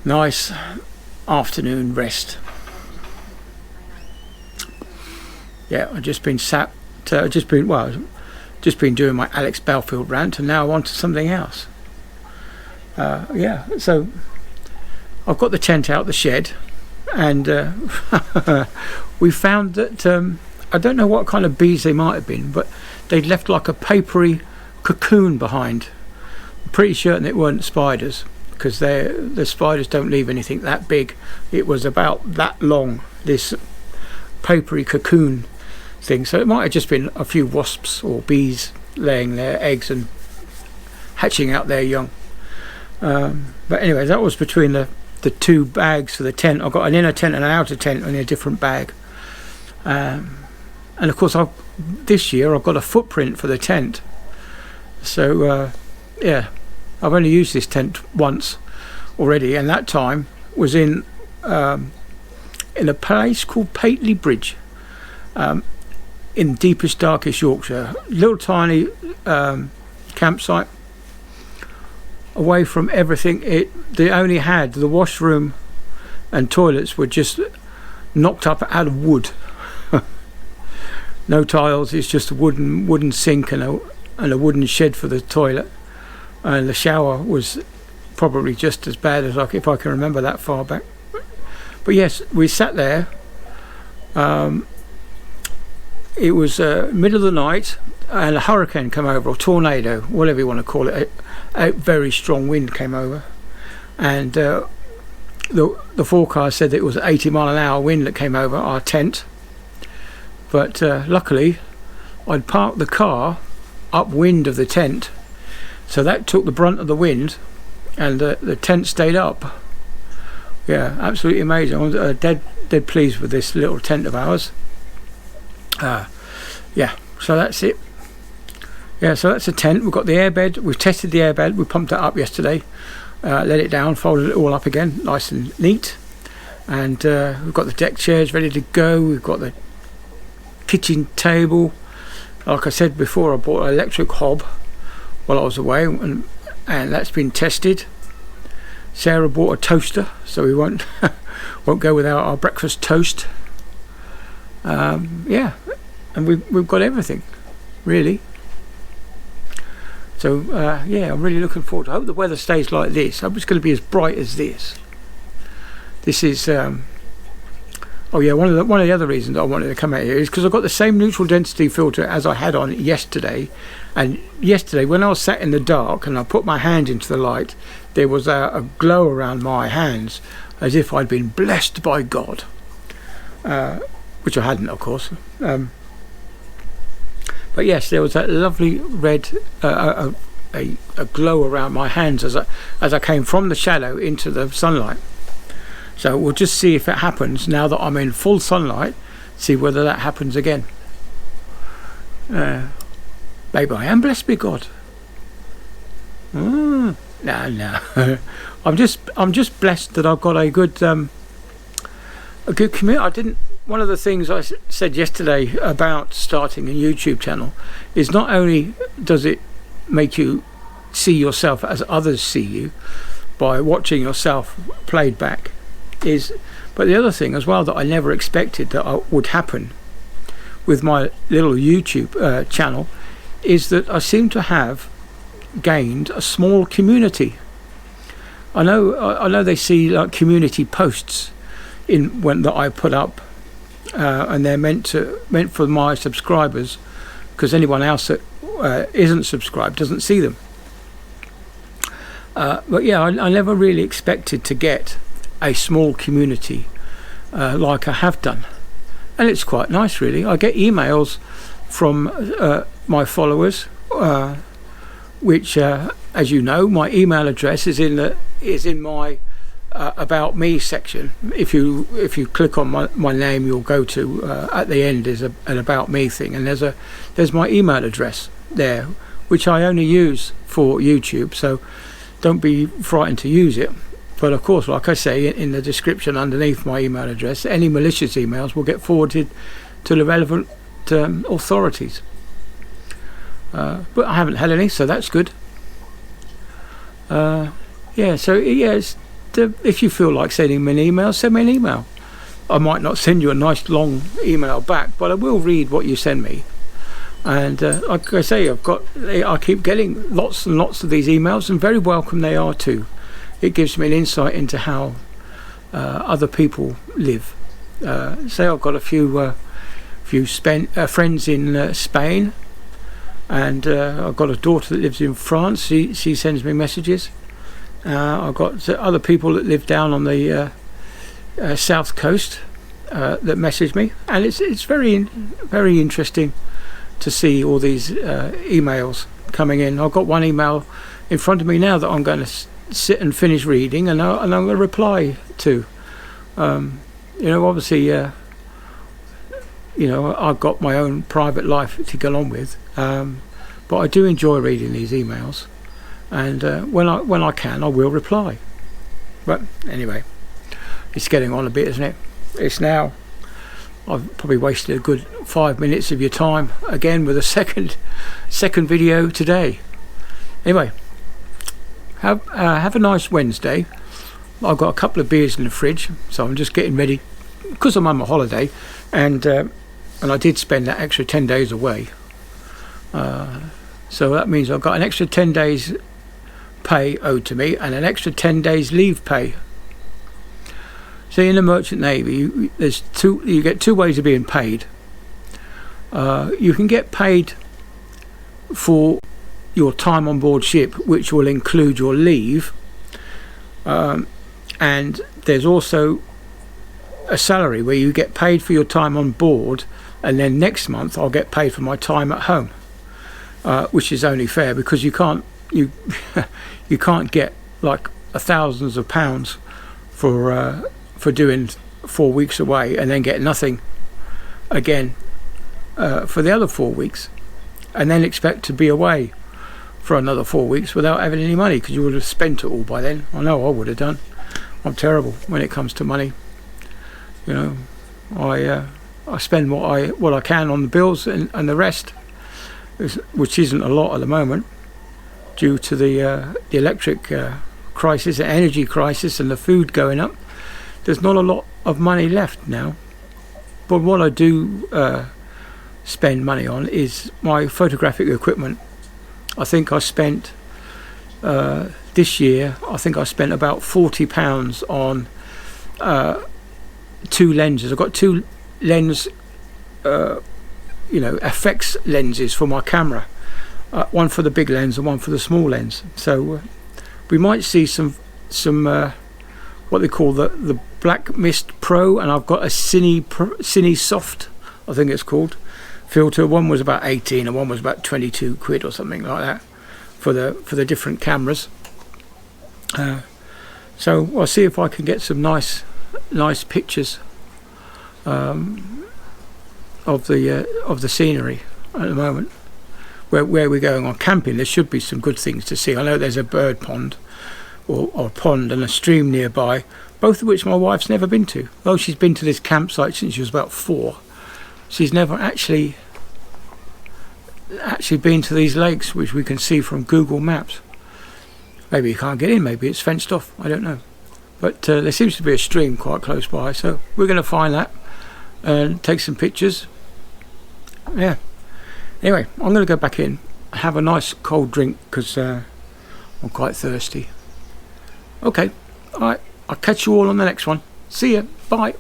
Nice afternoon rest. Yeah, I've just been just been doing my Alex Belfield rant, and now I'm on to something else. Yeah, so I've got the tent out the shed, and we found that I don't know what kind of bees they might have been, but they'd left like a papery cocoon behind. I'm pretty certain it weren't spiders, because the spiders don't leave anything that big. It was about that long, this papery cocoon thing, so it might have just been a few wasps or bees laying their eggs and hatching out their young. But anyway, that was between the two bags for the tent. I've got an inner tent and an outer tent in a different bag, and of course this year I've got a footprint for the tent. So yeah, I've only used this tent once already, and that time was in a place called Pateley Bridge, in deepest, darkest Yorkshire. Little tiny campsite, away from everything. They only had the washroom and toilets were just knocked up out of wood. No tiles. It's just a wooden sink and a wooden shed for the toilet, and the shower was probably just as bad as if I can remember that far back. But yes, we sat there. It was middle of the night, and a hurricane came over, or tornado, whatever you want to call it. A very strong wind came over, and the forecast said that it was an 80-mile-an-hour wind that came over our tent. But luckily, I'd parked the car upwind of the tent, so that took the brunt of the wind, and the tent stayed up. Yeah, absolutely amazing. I was dead pleased with this little tent of ours. Yeah, so that's it. Yeah, so that's a tent. We've got the airbed. We've tested the airbed. We pumped it up yesterday, let it down, folded it all up again, nice and neat. And we've got the deck chairs ready to go. We've got the kitchen table. Like I said before, I bought an electric hob while I was away, and that's been tested. Sarah bought a toaster, so we won't go without our breakfast toast. Yeah, and we've got everything, really. So yeah, I'm really looking forward. I hope the weather stays like this. I hope it's going to be as bright as this. This is oh yeah, one of the other reasons I wanted to come out here is because I've got the same neutral density filter as I had on yesterday. And yesterday, when I was sat in the dark and I put my hand into the light, there was a glow around my hands, as if I'd been blessed by God, which I hadn't, of course. But yes, there was that lovely red, a glow around my hands as I came from the shadow into the sunlight. So we'll just see if it happens now that I'm in full sunlight. See whether that happens again. Maybe I am blessed by God. No. I'm just blessed that I've got a good community. One of the things I said yesterday about starting a YouTube channel is not only does it make you see yourself as others see you by watching yourself played back, but the other thing as well that I never expected that would happen with my little YouTube channel is that I seem to have gained a small community. I know they see like community posts that I put up, and they're meant for my subscribers, because anyone else that isn't subscribed doesn't see them. But yeah, I never really expected to get a small community like I have done, and it's quite nice, really. I get emails from my followers, which, as you know, my email address is in my about me section. If you click on my name, you'll go to at the end is an about me thing, and there's my email address there, which I only use for YouTube, so don't be frightened to use it. But of course, like I say in the description underneath my email address, any malicious emails will get forwarded to the relevant authorities. But I haven't had any, so that's good. Yeah, so yeah, if you feel like sending me an email, send me an email. I might not send you a nice long email back, but I will read what you send me. And like I say, I keep getting lots and lots of these emails, and very welcome they are too. It gives me an insight into how other people live. Say I've got a few friends in Spain, and I've got a daughter that lives in France. She sends me messages. I've got other people that live down on the south coast that message me, and it's very very interesting to see all these emails coming in. I've got one email in front of me now that I'm going to sit and finish reading, and I'm going to reply to. Obviously, I've got my own private life to get on with, but I do enjoy reading these emails, and when I can, I will reply. But anyway, it's getting on a bit, isn't it? It's now. I've probably wasted a good 5 minutes of your time again with a second video today. Anyway, have a nice Wednesday. I've got a couple of beers in the fridge, so I'm just getting ready because I'm on my holiday, and I did spend that extra 10 days away. So that means I've got an extra 10 days pay owed to me and an extra 10 days leave pay. See, in the Merchant Navy, you get two ways of being paid. You can get paid for your time on board ship, which will include your leave, and there's also a salary where you get paid for your time on board, and then next month I'll get paid for my time at home, which is only fair, because you can't get like thousands of pounds for doing 4 weeks away and then get nothing again for the other 4 weeks, and then expect to be away for another 4 weeks without having any money, because you would have spent it all by then. I know I would have done. I'm terrible when it comes to money. I spend what I can on the bills, and the rest, which isn't a lot at the moment, due to the electric crisis, the energy crisis, and the food going up. There's not a lot of money left now. But what I do spend money on is my photographic equipment. I think I spent this year, about £40 on 2 lenses. I've got 2 lens FX lenses for my camera, one for the big lens and one for the small lens. So we might see some what they call the Black Mist Pro, and I've got a Cine Soft, I think it's called, filter. One was about 18 and one was about 22 quid or something like that for the different cameras. So I'll see if I can get some nice pictures of the scenery at the moment. Where we're going on camping, there should be some good things to see. I know there's a bird pond or a pond and a stream nearby, both of which my wife's never been to. Though she's been to this campsite since she was about 4, she's never actually been to these lakes, which we can see from Google Maps. Maybe you can't get in, maybe it's fenced off, I don't know. But there seems to be a stream quite close by, so we're going to find that and take some pictures. Yeah. Anyway, I'm going to go back in, have a nice cold drink, because I'm quite thirsty. Okay, alright, I'll catch you all on the next one. See ya, bye.